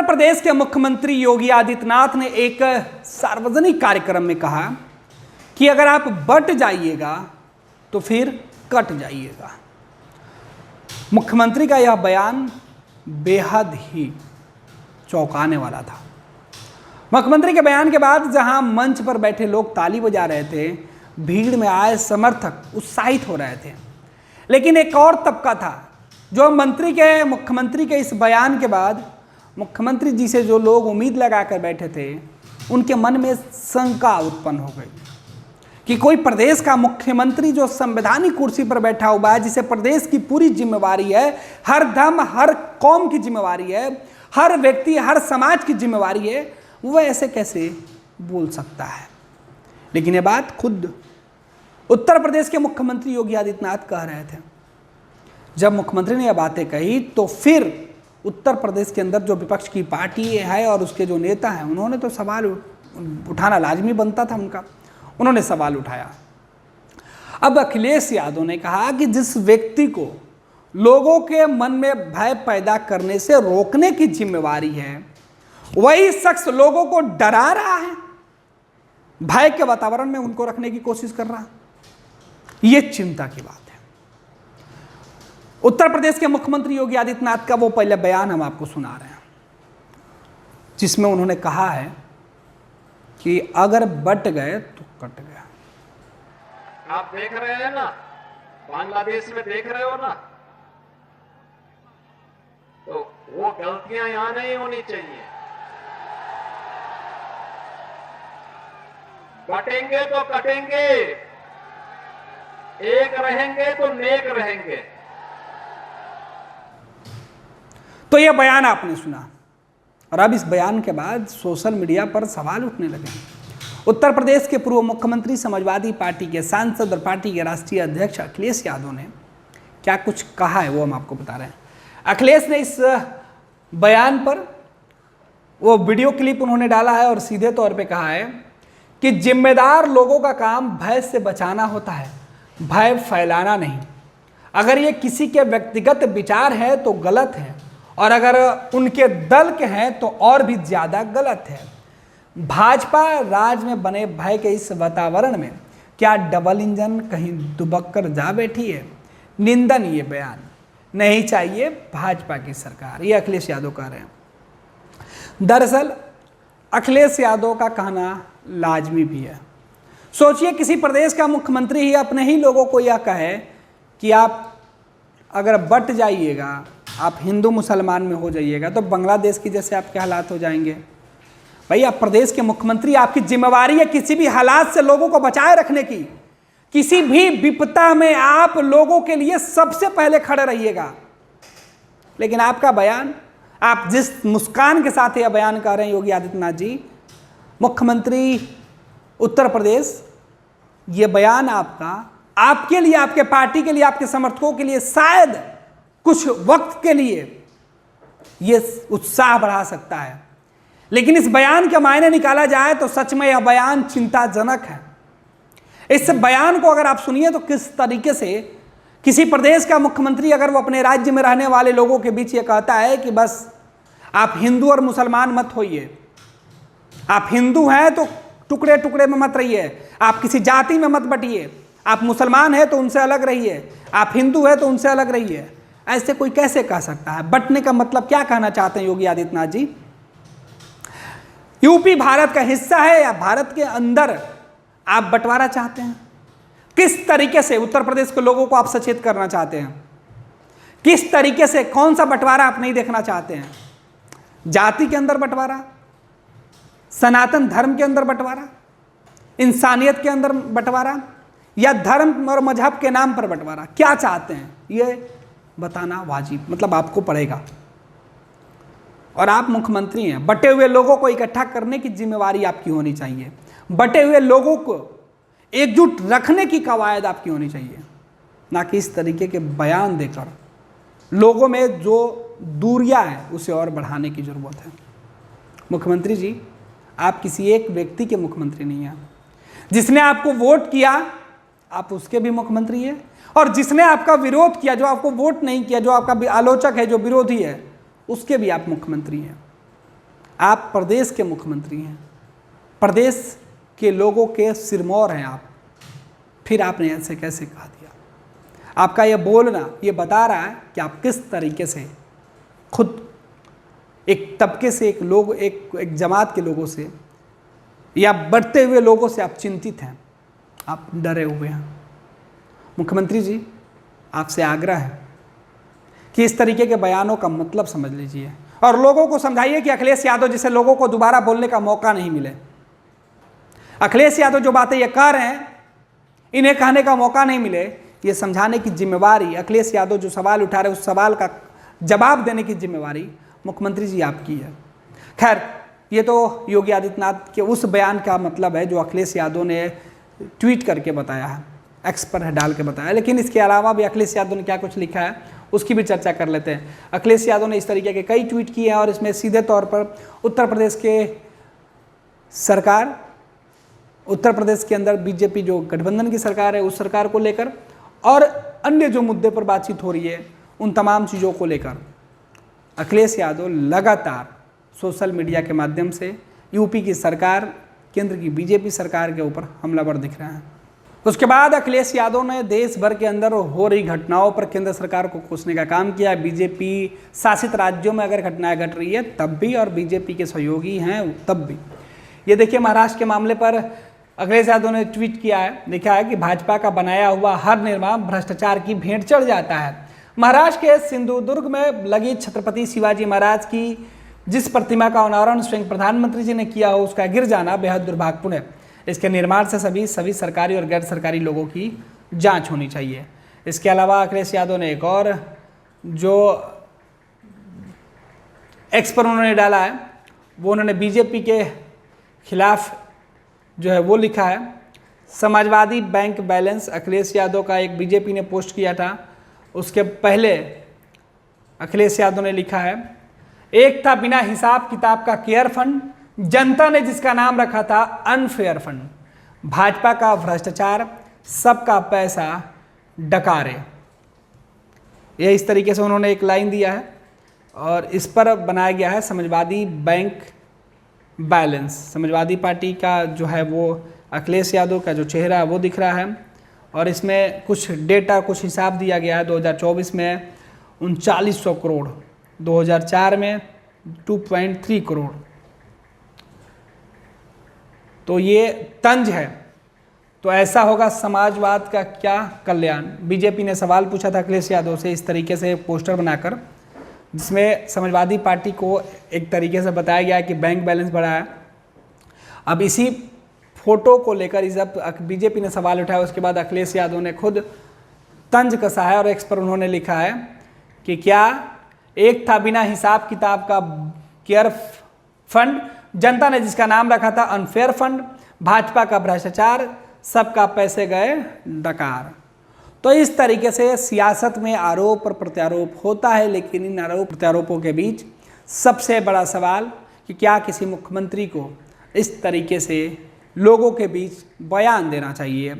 प्रदेश के मुख्यमंत्री योगी आदित्यनाथ ने एक सार्वजनिक कार्यक्रम में कहा कि अगर आप बट जाइएगा तो फिर कट जाइएगा। मुख्यमंत्री का यह बयान बेहद ही चौंकाने वाला था। मुख्यमंत्री के बयान के बाद जहां मंच पर बैठे लोग ताली बजा रहे थे, भीड़ में आए समर्थक उत्साहित हो रहे थे, लेकिन एक और तबका था जो मुख्यमंत्री के इस बयान के बाद मुख्यमंत्री जी से जो लोग उम्मीद लगाकर बैठे थे, उनके मन में शंका उत्पन्न हो गई कि कोई प्रदेश का मुख्यमंत्री जो संवैधानिक कुर्सी पर बैठा हुआ है, जिसे प्रदेश की पूरी जिम्मेवारी है, हर धर्म हर कौम की जिम्मेवारी है, हर व्यक्ति हर समाज की जिम्मेवारी है, वह ऐसे कैसे बोल सकता है। लेकिन ये बात खुद उत्तर प्रदेश के मुख्यमंत्री योगी आदित्यनाथ कह रहे थे। जब मुख्यमंत्री ने यह बातें कही तो फिर उत्तर प्रदेश के अंदर जो विपक्ष की पार्टी है और उसके जो नेता हैं, उन्होंने तो सवाल उठाना लाजमी बनता था उनका। उन्होंने सवाल उठाया। अब अखिलेश यादव ने कहा कि जिस व्यक्ति को लोगों के मन में भय पैदा करने से रोकने की जिम्मेवारी है, वही शख्स लोगों को डरा रहा है, भय के वातावरण में उनको रखने की कोशिश कर रहा है। यह चिंता की बात है। उत्तर प्रदेश के मुख्यमंत्री योगी आदित्यनाथ का वो पहले बयान हम आपको सुना रहे हैं, जिसमें उन्होंने कहा है कि अगर बट गए तो कट गया। आप देख रहे हैं ना, बांग्लादेश में देख रहे हो ना, तो वो गलतियां यहां नहीं होनी चाहिए। बटेंगे तो कटेंगे, एक रहेंगे तो नेक रहेंगे। तो यह बयान आपने सुना, और अब इस बयान के बाद सोशल मीडिया पर सवाल उठने लगे। उत्तर प्रदेश के पूर्व मुख्यमंत्री, समाजवादी पार्टी के सांसद और पार्टी के राष्ट्रीय अध्यक्ष अखिलेश यादव ने क्या कुछ कहा है वो हम आपको बता रहे हैं। अखिलेश ने इस बयान पर वो वीडियो क्लिप उन्होंने डाला है और सीधे तौर पे कहा है कि जिम्मेदार लोगों का काम भय से बचाना होता है, भय फैलाना नहीं। अगर ये किसी के व्यक्तिगत विचार है तो गलत है, और अगर उनके दल के हैं तो और भी ज़्यादा गलत है। भाजपा राज में बने भय के इस वातावरण में क्या डबल इंजन कहीं दुबक कर जा बैठी है? निंदन ये बयान नहीं चाहिए भाजपा की सरकार, ये अखिलेश यादव कह रहे हैं। दरअसल अखिलेश यादव का कहना लाजमी भी है। सोचिए किसी प्रदेश का मुख्यमंत्री ही अपने ही लोगों को यह कहे कि आप अगर बट जाइएगा, आप हिंदू मुसलमान में हो जाइएगा, तो बांग्लादेश की जैसे आपके हालात हो जाएंगे। भाई आप प्रदेश के मुख्यमंत्री, आपकी जिम्मेवारी है किसी भी हालात से लोगों को बचाए रखने की। किसी भी विपदा में आप लोगों के लिए सबसे पहले खड़े रहिएगा। लेकिन आपका बयान, आप जिस मुस्कान के साथ यह बयान कर रहे हैं योगी आदित्यनाथ जी, मुख्यमंत्री उत्तर प्रदेश, ये बयान आपके लिए, आपके पार्टी के लिए, आपके समर्थकों के लिए शायद कुछ वक्त के लिए ये उत्साह बढ़ा सकता है, लेकिन इस बयान के मायने निकाला जाए तो सच में यह बयान चिंताजनक है। इस बयान को अगर आप सुनिए तो किस तरीके से किसी प्रदेश का मुख्यमंत्री अगर वो अपने राज्य में रहने वाले लोगों के बीच ये कहता है कि बस आप हिंदू और मुसलमान मत होइए, आप हिंदू हैं तो टुकड़े टुकड़े में मत रहिए, आप किसी जाति में मत बटिए, आप मुसलमान हैं तो उनसे अलग रहिए, आप हिंदू हैं तो उनसे अलग रहिए। ऐसे कोई कैसे कह सकता है? बटने का मतलब क्या कहना चाहते हैं योगी आदित्यनाथ जी? यूपी भारत का हिस्सा है या भारत के अंदर आप बंटवारा चाहते हैं? किस तरीके से उत्तर प्रदेश के लोगों को आप सचेत करना चाहते हैं? किस तरीके से, कौन सा बंटवारा आप नहीं देखना चाहते हैं? जाति के अंदर बंटवारा, सनातन धर्म के अंदर बंटवारा, इंसानियत के अंदर बंटवारा, या धर्म और मजहब के नाम पर बंटवारा? क्या चाहते हैं ये बताना वाजिब, मतलब आपको पड़ेगा। और आप मुख्यमंत्री हैं, बटे हुए लोगों को इकट्ठा करने की जिम्मेवारी आपकी होनी चाहिए, बटे हुए लोगों को एकजुट रखने की कवायद आपकी होनी चाहिए, ना कि इस तरीके के बयान देकर लोगों में जो दूरियां हैं उसे और बढ़ाने की ज़रूरत है। मुख्यमंत्री जी, आप किसी एक व्यक्ति के मुख्यमंत्री नहीं हैं। जिसने आपको वोट किया आप उसके भी मुख्यमंत्री हैं, और जिसने आपका विरोध किया, जो आपको वोट नहीं किया, जो आपका आलोचक है, जो विरोधी है, उसके भी आप मुख्यमंत्री हैं। आप प्रदेश के मुख्यमंत्री हैं, प्रदेश के लोगों के सिरमौर हैं आप, फिर आपने ऐसे कैसे कहा दिया? आपका ये बोलना ये बता रहा है कि आप किस तरीके से खुद एक तबके से, एक जमात के लोगों से या बढ़ते हुए लोगों से आप चिंतित हैं, आप डरे हुए हैं। मुख्यमंत्री जी, आपसे आग्रह है कि इस तरीके के बयानों का मतलब समझ लीजिए और लोगों को समझाइए कि अखिलेश यादव जैसे लोगों को दोबारा बोलने का मौका नहीं मिले। अखिलेश यादव जो बातें ये कह रहे हैं, इन्हें कहने का मौका नहीं मिले, ये समझाने की जिम्मेवारी अखिलेश यादव जो सवाल उठा रहे उस सवाल का जवाब देने की जिम्मेवारी मुख्यमंत्री जी आपकी है। खैर, ये तो योगी आदित्यनाथ के उस बयान का मतलब है जो अखिलेश यादव ने ट्वीट करके बताया है, एक्स पर डाल के बताया, लेकिन इसके अलावा भी अखिलेश यादव ने क्या कुछ लिखा है उसकी भी चर्चा कर लेते हैं। अखिलेश यादव ने इस तरीके के कई ट्वीट किए हैं और इसमें सीधे तौर पर उत्तर प्रदेश के अंदर बीजेपी जो गठबंधन की सरकार है उस सरकार को लेकर और अन्य जो मुद्दे पर बातचीत हो रही है उन तमाम चीज़ों को लेकर अखिलेश यादव लगातार सोशल मीडिया के माध्यम से यूपी की सरकार, केंद्र की बीजेपी सरकार के ऊपर हमलावर दिख रहे हैं। उसके बाद अखिलेश यादव ने देश भर के अंदर हो रही घटनाओं पर केंद्र सरकार को कोसने का काम किया। बीजेपी शासित राज्यों में अगर घटनाएं घट रही है तब भी और बीजेपी के सहयोगी हैं तब भी। ये देखिए, महाराष्ट्र के मामले पर अखिलेश यादव ने ट्वीट किया है, लिखा है कि भाजपा का बनाया हुआ हर निर्माण भ्रष्टाचार की भेंट चढ़ जाता है। महाराष्ट्र के सिंधुदुर्ग में लगी छत्रपति शिवाजी महाराज की जिस प्रतिमा का अनावरण स्वयं प्रधानमंत्री जी ने किया हो उसका गिर जाना बेहद दुर्भाग्यपूर्ण है। इसके निर्माण से सभी सरकारी और गैर सरकारी लोगों की जांच होनी चाहिए। इसके अलावा अखिलेश यादव ने एक और जो एक्स पर उन्होंने डाला है वो उन्होंने बीजेपी के खिलाफ जो है वो लिखा है, समाजवादी बैंक बैलेंस। अखिलेश यादव का एक बीजेपी ने पोस्ट किया था, उसके पहले अखिलेश यादव ने लिखा है, एक था बिना हिसाब किताब का केयर फंड, जनता ने जिसका नाम रखा था अनफेयर फंड, भाजपा का भ्रष्टाचार, सबका पैसा डकारे। यह इस तरीके से उन्होंने एक लाइन दिया है और इस पर बनाया गया है Samajwadi bank balance. Samajwadi party का जो है वो अखिलेश यादव का जो चेहरा है वो दिख रहा है और इसमें कुछ डेटा, कुछ हिसाब दिया गया है। 2024 में 3900 करोड़, 2004 में 2.3 करोड़। तो ये तंज है। तो ऐसा होगा समाजवाद का क्या कल्याण? बीजेपी ने सवाल पूछा था अखिलेश यादव से इस तरीके से पोस्टर बनाकर, जिसमें समाजवादी पार्टी को एक तरीके से बताया गया कि बैंक बैलेंस बढ़ा है। अब इसी फोटो को लेकर जब बीजेपी ने सवाल उठाया उसके बाद अखिलेश यादव ने खुद तंज कसा है और एक्स पर उन्होंने लिखा है कि क्या एक था बिना हिसाब किताब का केयर फंड, जनता ने जिसका नाम रखा था अनफेयर फंड, भाजपा का भ्रष्टाचार, सबका पैसे गए डकार। तो इस तरीके से सियासत में आरोप और प्रत्यारोप होता है, लेकिन इन आरोप प्रत्यारोपों के बीच सबसे बड़ा सवाल कि क्या किसी मुख्यमंत्री को इस तरीके से लोगों के बीच बयान देना चाहिए।